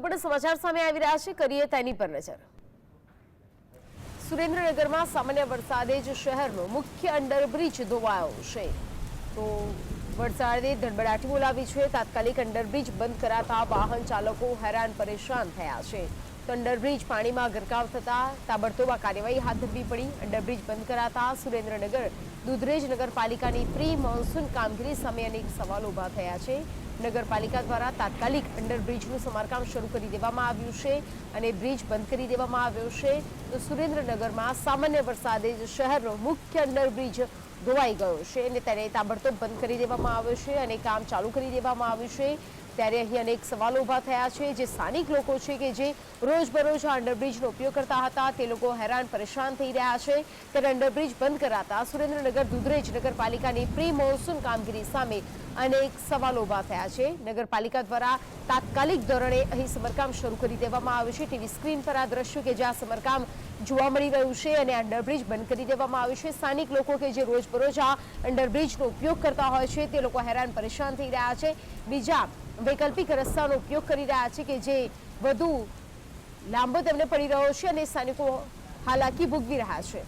પણ સમાચાર સામે આવી રહ્યા છે, કરીએ તેની પર નજર। સુરેન્દ્રનગરમાં સામાન્ય વરસાદે જ શહેરનો મુખ્ય અંડરબ્રિજ ધોવાયો છે, તો વરસાદે ધડબડાટી બોલાવી છે। તાત્કાલિક અંડરબ્રિજ બંધ કરાતા વાહન ચાલકો હેરાન પરેશાન થયા છે, તો અંડરબ્રિજ પાણીમાં ગરકાવ થતા તાબડતોબ આ કાર્યવાહી હાથ ધરવી પડી। અંડરબ્રિજ બંધ કરાતા સુરેન્દ્રનગર દુધરેજ નગરપાલિકાની પ્રી મોન્સૂન કામગીરી સામે અનેક સવાલો ઉભા થયા છે। નગરપાલિકા દ્વારા તાત્કાલિક અંડરબ્રિજનું સમારકામ શરૂ કરી દેવામાં આવ્યું છે અને બ્રિજ બંધ કરી દેવામાં આવ્યો છે। તો સુરેન્દ્રનગરમાં સામાન્ય વરસાદે જ શહેરનો મુખ્ય અંડરબ્રિજ ધોવાઈ ગયો છે અને તેને તાબડતોબ બંધ કરી દેવામાં આવ્યો છે અને કામ ચાલુ કરી દેવામાં આવ્યું છે। ત્યારે અહીં અનેક સવાલો ઉભા થયા છે। જે સ્થાનિક લોકો છે કે જે રોજબરોજ આ અંડરબ્રિજનો ઉપયોગ કરતા હતા, તે લોકો હેરાન પરેશાન થઈ રહ્યા છે। ત્યારે અંડરબ્રિજ બંધ કરાતા સુરેન્દ્રનગર દુધરેજ નગરપાલિકાની પ્રી મોન્સૂન કામગીરી સામે અનેક સવાલો ઉભા થયા છે। નગરપાલિકા દ્વારા તાત્કાલિક ધોરણે અહીં સમારકામ શરૂ કરી દેવામાં આવ્યું છે। ટીવી સ્ક્રીન પર આ દ્રશ્યો કે જ્યાં સમારકામ જોવા મળી રહ્યું છે અને અંડરબ્રિજ બંધ કરી દેવામાં આવ્યું છે। સ્થાનિક લોકો કે જે રોજબરોજ આ અંડરબ્રિજનો ઉપયોગ કરતા હોય છે, તે લોકો હેરાન પરેશાન થઈ રહ્યા છે। બીજા વૈકલ્પિક રસ્તાનો ઉપયોગ કરી રહ્યા છે કે જે વધુ લાંબો તેમને પડી રહ્યો છે અને સ્થાનિકો હાલાકી ભોગવી રહ્યા છે।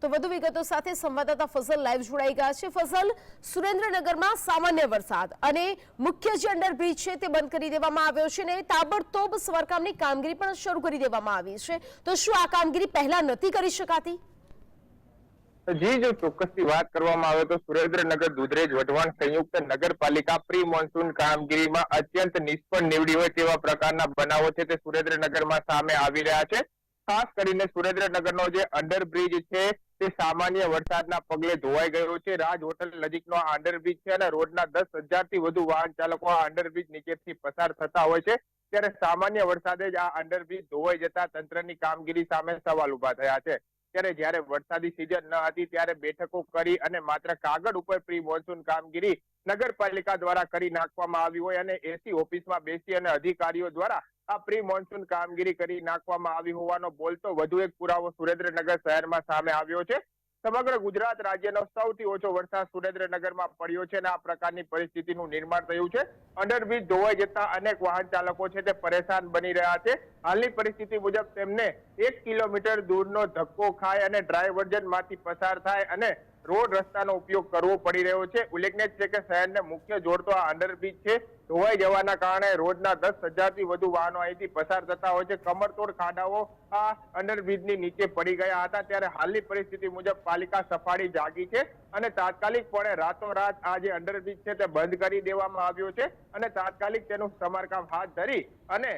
તો વધુ વિગતો સાથે સંવાદદાતા ફઝલ લાઈવ જોડાઈ ગયા છે। ફઝલ, સુરેન્દ્રનગરમાં સામાન્ય વરસાદ અને મુખ્ય જે અંડરબ્રિજ છે તે બંધ કરી દેવામાં આવ્યો છે અને તાબડતોબ સમારકામની કામગીરી પણ શરૂ કરી દેવામાં આવી છે, તો શું આ કામગીરી પહેલા નથી કરી શકાતી? જી, જો ચોક્કસથી વાત કરવામાં આવે તો સુરેન્દ્રનગર દુધરેજ વઢવાણ સંયુક્ત નગરપાલિકા પ્રી મોન્સૂન કામગીરીમાં અત્યંત નિષ્ફળ નીવડી હોય તેવા પ્રકારના બનાવો છે તે સુરેન્દ્રનગરમાં સામે આવી રહ્યા છે। ખાસ કરીને સુરેન્દ્રનગરનો જે અંડરબ્રિજ છે તે સામાન્ય વરસાદના પગલે ધોવાઈ ગયો છે। રાજ હોટલ નજીકનો આ અંડરબ્રિજ છે અને રોજના 10,000 થી વધુ વાહન ચાલકો આ અંડરબ્રિજ નીચેથી પસાર થતા હોય છે। ત્યારે સામાન્ય વરસાદે જ આ અંડરબ્રિજ ધોવાઈ જતા તંત્રની કામગીરી સામે સવાલ ઉભા થયા છે। ત્યારે જ્યારે વરસાદી સિઝન ન હતી ત્યારે બેઠકો કરી અને માત્ર કાગળ ઉપર પ્રી મોન્સૂન કામગીરી નગરપાલિકા દ્વારા કરી નાખવામાં આવી હોય અને એસી ઓફિસમાં બેસી અને અધિકારીઓ દ્વારા આ પ્રી મોન્સૂન કામગીરી કરી નાખવામાં આવી હોવાનો બોલતો વધુ એક પુરાવો સુરેન્દ્રનગર શહેરમાં સામે આવ્યો છે। સમગ્ર ગુજરાત રાજ્યનો સૌથી ઓછો વરસાદ સુરેન્દ્રનગરમાં પડ્યો છે અને આ પ્રકારની પરિસ્થિતિનું નિર્માણ થયું છે। અંડરબ્રિજ ધોવાઈ જતા અનેક વાહન ચાલકો છે તે પરેશાન બની રહ્યા છે। હાલની પરિસ્થિતિ મુજબ તેમને 1 કિલોમીટર દૂરનો ધક્કો ખાય અને ડ્રાયવર્જન માંથી પસાર થાય અને રોડ રસ્તાનો ઉપયોગ કરવો પડી રહ્યો છે। ઉલ્લેખનીય છે કે શહેરને મુખ્ય જોડતો આ અંડરબ્રિજ છે ધોવાઈ જવાના કારણે રોજના 10,000 થી વધુ વાહનો અહીંથી પસાર થતા હોય છે। કમરતોડ ખાડાઓ આ અંડરબ્રિજની નીચે પડી ગયા હતા। ત્યારે હાલની પરિસ્થિતિ મુજબ પાલિકા સફાળી જાગી છે અને તાત્કાલિકપણે રાતોરાત આ જે અંડરબ્રિજ છે તે બંધ કરી દેવામાં આવ્યો છે અને તાત્કાલિક તેનું સમારકામ હાથ ધરી અને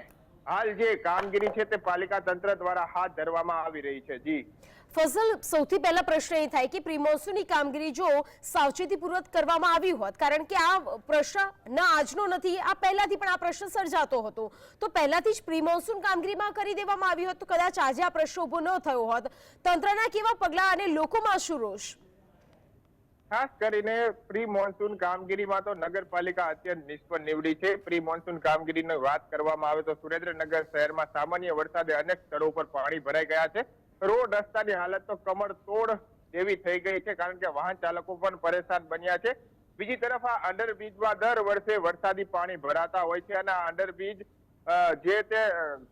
હાલ જે કામગીરી છે તે પાલિકા તંત્ર દ્વારા હાથ ધરવામાં આવી રહી છે। જી ફઝલ, સૌથી પહેલા પ્રશ્ન એ થાય કે પ્રી મોન્સૂનની કામગીરી જો સાવચેતીપૂર્વક કરવામાં આવી હોત, કારણ કે આ પ્રશ્ન ના આજનો નથી, આ પહેલાથી પણ આ પ્રશ્ન સર્જાતો હતો, તો પહેલાથી જ પ્રી મોન્સૂન કામગીરીમાં કરી દેવામાં આવી હોત તો કદાચ આજે આ પ્રશ્ન ઉભો ન થયો હોત। તંત્રના કેવા પગલા અને લોકોમાં શું રોષ? ખાસ કરીને પ્રી મોન્સૂન કામગીરીમાં તો નગરપાલિકા અત્યંત નિષ્ફળ નીવડી છે। પ્રી મોન્સૂન કામગીરીની વાત કરવામાં આવે તો સુરેન્દ્રનગર શહેરમાં સામાન્ય વરસાદે અનેક સ્થળો પર પાણી ભરાઈ ગયા છે। રોડ રસ્તાની હાલત તો કમરતોડ જેવી થઈ ગઈ છે, કારણ કે વાહન ચાલકો પણ પરેશાન બન્યા છે। બીજી તરફ આ અંડરબ્રિજમાં દર વર્ષે વરસાદી પાણી ભરાતા હોય છે અને આ અંડરબ્રિજ જે તે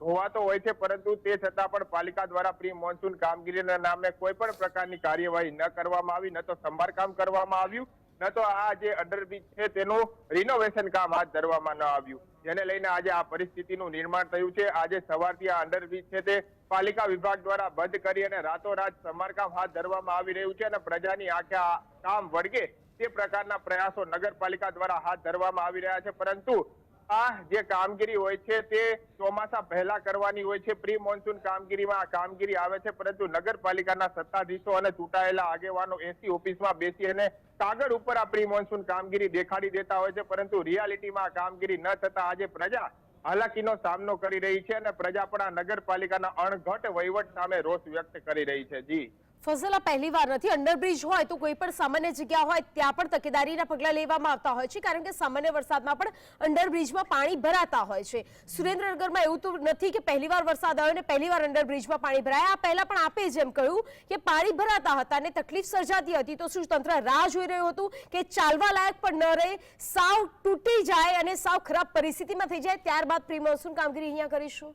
ધોવાતો હોય છે, પરંતુ તે છતાં પણ પાલિકા દ્વારા પ્રી મોન્સૂન કામગીરીના નામે કોઈ પણ પ્રકારની કાર્યવાહી ન કરવામાં આવી, ન તો સમારકામ કરવામાં આવ્યું, ન તો આ જે અંડરબ્રિજ છે તેનું રિનોવેશન કામ હાથ ધરવામાં ન આવ્યું, જેને લઈને આજે આ પરિસ્થિતિનું નિર્માણ થયું છે। આજે સવારથી આ અંડરબ્રિજ છે તે પાલિકા વિભાગ દ્વારા બંધ કરી અને રાતોરાત સમારકામ હાથ ધરવામાં આવી રહ્યું છે અને પ્રજાની આંખે આ કામ વળગે તે પ્રકારના પ્રયાસો નગરપાલિકા દ્વારા હાથ ધરવામાં આવી રહ્યા છે। પરંતુ આ જે કામગીરી હોય છે તે ચોમાસા પહેલા કરવાની હોય છે। પ્રી મોન્સૂન કામગીરીમાં આ કામગીરી આવે છે, પરંતુ નગરપાલિકાના સત્તાધીશો અને ચૂંટાયેલા આગેવાનો એસી ઓફિસમાં બેસી અને કાગળ ઉપર આ પ્રી મોન્સૂન કામગીરી દેખાડી દેતા હોય છે, પરંતુ રિયાલિટીમાં આ કામગીરી ન થતા આજે પ્રજા હાલાકીનો સામનો કરી રહી છે અને પ્રજા પણ આ નગરપાલિકાના અણઘટ વહીવટ સામે રોષ વ્યક્ત કરી રહી છે। જી ફઝલ, આ પહેલી વાર નથી. અંડરબ્રિજ હોય તો કોઈ પણ સામાન્ય જગ્યા હોય ત્યાં પણ તકેદારીના પગલાં લેવામાં આવતા હોય છે, કારણ કે સામાન્ય વરસાદમાં પણ અંડરબ્રિજમાં પાણી ભરાતા હોય છે. સુરેન્દ્રનગરમાં એવું તો નથી કે પહેલી વાર વરસાદ આવ્યો અને પહેલી વાર અંડરબ્રિજમાં પાણી ભરાયા. આ પહેલા પણ આપે જેમ કહ્યું કે પાણી ભરાતા હતા અને તકલીફ સર્જાતી હતી, તો શું તંત્ર રાહ જોઈ રહ્યું હતું કે ચાલવા લાયક પણ ન રહે, સાવ તૂટી જાય અને સાવ ખરાબ પરિસ્થિતિમાં થઈ જાય, ત્યારબાદ પ્રી મોન્સૂન કામગીરી અહીંયા કરીશું?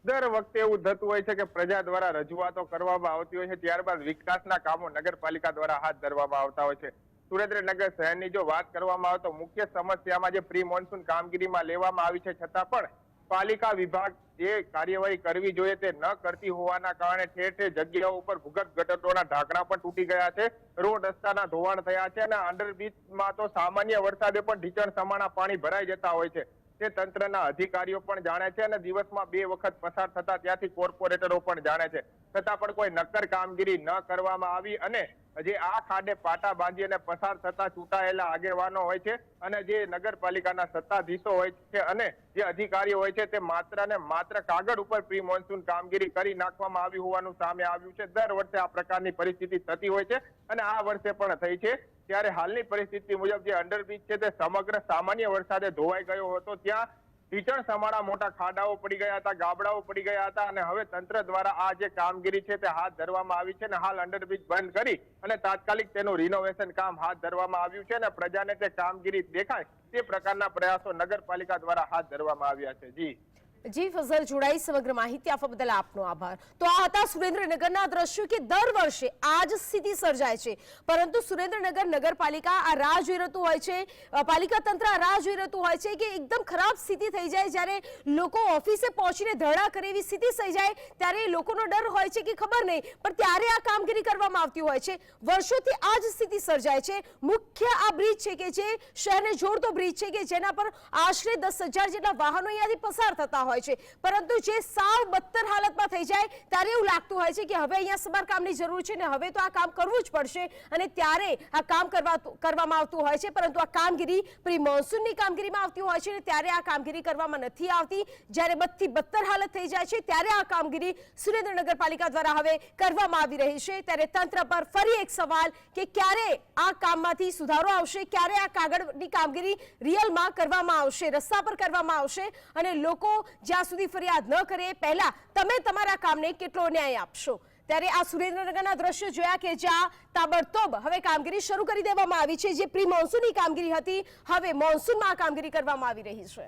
દર વખતે એવું થતું હોય છે કે પ્રજા દ્વારા રજૂઆતો કરવામાં આવતી હોય છે, ત્યારબાદ વિકાસના કામો નગરપાલિકા દ્વારા હાથ ધરવામાં આવતા હોય છે. સુરેન્દ્રનગર શહેરની જો વાત કરવામાં આવે તો મુખ્ય સમસ્યામાં જે પ્રી મોન્સૂન કામગીરીમાં લેવામાં આવી છે, છતાં પણ પાલિકા વિભાગ જે કાર્યવાહી કરવી જોઈએ તે ન કરતી હોવાના કારણે ઠેર ઠેર જગ્યાઓ ઉપર ભૂગર્ભ ગટરોના ઢાંકણા પણ તૂટી ગયા છે, રોડ રસ્તાના ધોવાણ થયા છે અને અંડરબ્રિજમાં તો સામાન્ય વરસાદે પણ ઢીચણ સમાણા પાણી ભરાઈ જતા હોય છે. તે તંત્રના અધિકારીઓ પણ જાણે છે અને દિવસમાં 2 વખત પસાર થતા ત્યાંથી કોર્પોરેટરો પણ જાણે છે, છતાં પણ કોઈ નક્કર કામગીરી ન કરવામાં આવી અને જે આ ખાડે પાટા બાંધી અને પસાર થતા ચૂંટાયેલા આગેવાનો હોય છે અને જે નગરપાલિકાના સત્તાધીશો હોય છે અને જે અધિકારીઓ હોય છે તે માત્ર ને માત્ર કાગળ ઉપર પ્રી મોન્સૂન કામગીરી કરી નાખવામાં આવી હોવાનું સામે આવ્યું છે. દર વર્ષે આ પ્રકારની પરિસ્થિતિ થતી હોય છે અને આ વર્ષે પણ થઈ છે. ત્યારે હાલની પરિસ્થિતિ મુજબ જે અંડરબ્રિજ છે તે સમગ્ર સામાન્ય વરસાદે ધોવાઈ ગયો હતો, ત્યાં ઢીચણ સમાણા મોટા ખાડાઓ પડી ગયા હતા, ગાબડાઓ પડી ગયા હતા અને હવે તંત્ર દ્વારા આ જે કામગીરી છે તે હાથ ધરવામાં આવી છે અને હાલ અંડરબ્રિજ બંધ કરી અને તાત્કાલિક તેનું રિનોવેશન કામ હાથ ધરવામાં આવ્યું છે અને પ્રજાને તે કામગીરી દેખાય તે પ્રકારના પ્રયાસો નગરપાલિકા દ્વારા હાથ ધરવામાં આવ્યા છે. જી ફઝલ, જોડાઈ સમગ્ર માહિતી આપવા બદલ આપનો આભાર. તો આ હતા સુરેન્દ્રનગરના દ્રશ્યો કે દર વર્ષે આ જ સ્થિતિ સર્જાય છે, પરંતુ સુરેન્દ્રનગર નગરપાલિકા આ રાહ જોઈ રહેતું હોય છે, પાલિકા તંત્ર આ રાહ જોઈ રહેતું હોય છે કે એકદમ ખરાબ સ્થિતિ થઈ જાય, જ્યારે લોકો ઓફિસે પહોંચીને ધરણા કરે એવી સ્થિતિ થઈ જાય ત્યારે લોકોનો ડર હોય છે કે ખબર નહીં, પણ ત્યારે આ કામગીરી કરવામાં આવતી હોય છે. વર્ષોથી આ જ સ્થિતિ સર્જાય છે. મુખ્ય આ બ્રિજ છે કે જે શહેરને જોડતો બ્રિજ છે કે જેના પર આશરે 10,000 જેટલા વાહનો અહીંયાથી પસાર થતા હોય છે, પરંતુ જે સાવ બદતર હાલતમાં થઈ જાય ત્યારે એવું લાગતું હોય છે કે હવે અહીંયા સમારકામની જરૂર છે ને હવે તો આ કામ કરવું જ પડશે અને ત્યારે આ કામ કરવામાં આવતું હોય છે, પરંતુ આ કામગીરી પ્રી મોન્સૂનની કામગીરીમાં આવતી હોય છે અને ત્યારે આ કામગીરી કરવામાં નથી આવતી. જ્યારે બદથી બદતર હાલત થઈ જાય છે ત્યારે આ કામગીરી સુરેન્દ્રનગર પાલિકા દ્વારા હવે કરવામાં આવી રહી છે. ત્યારે તંત્ર પર ફરી એક સવાલ કે ક્યારે આ કામમાંથી સુધારો આવશે, ક્યારે આ કાગળની કામગીરી રિયલમાં કરવામાં આવશે, રસ્તા પર કરવામાં આવશે અને લોકો જ્યાં સુધી ફરિયાદ ન કરે પહેલા તમે તમારા કામને કેટલો ન્યાય આપશો. ત્યારે આ સુરેન્દ્રનગરના દ્રશ્યો જોયા કે જ્યાં તાબડતોબ હવે કામગીરી શરૂ કરી દેવામાં આવી છે. જે પ્રી મોન્સૂનની કામગીરી હતી હવે મોન્સૂનમાં આ કામગીરી કરવામાં આવી રહી છે.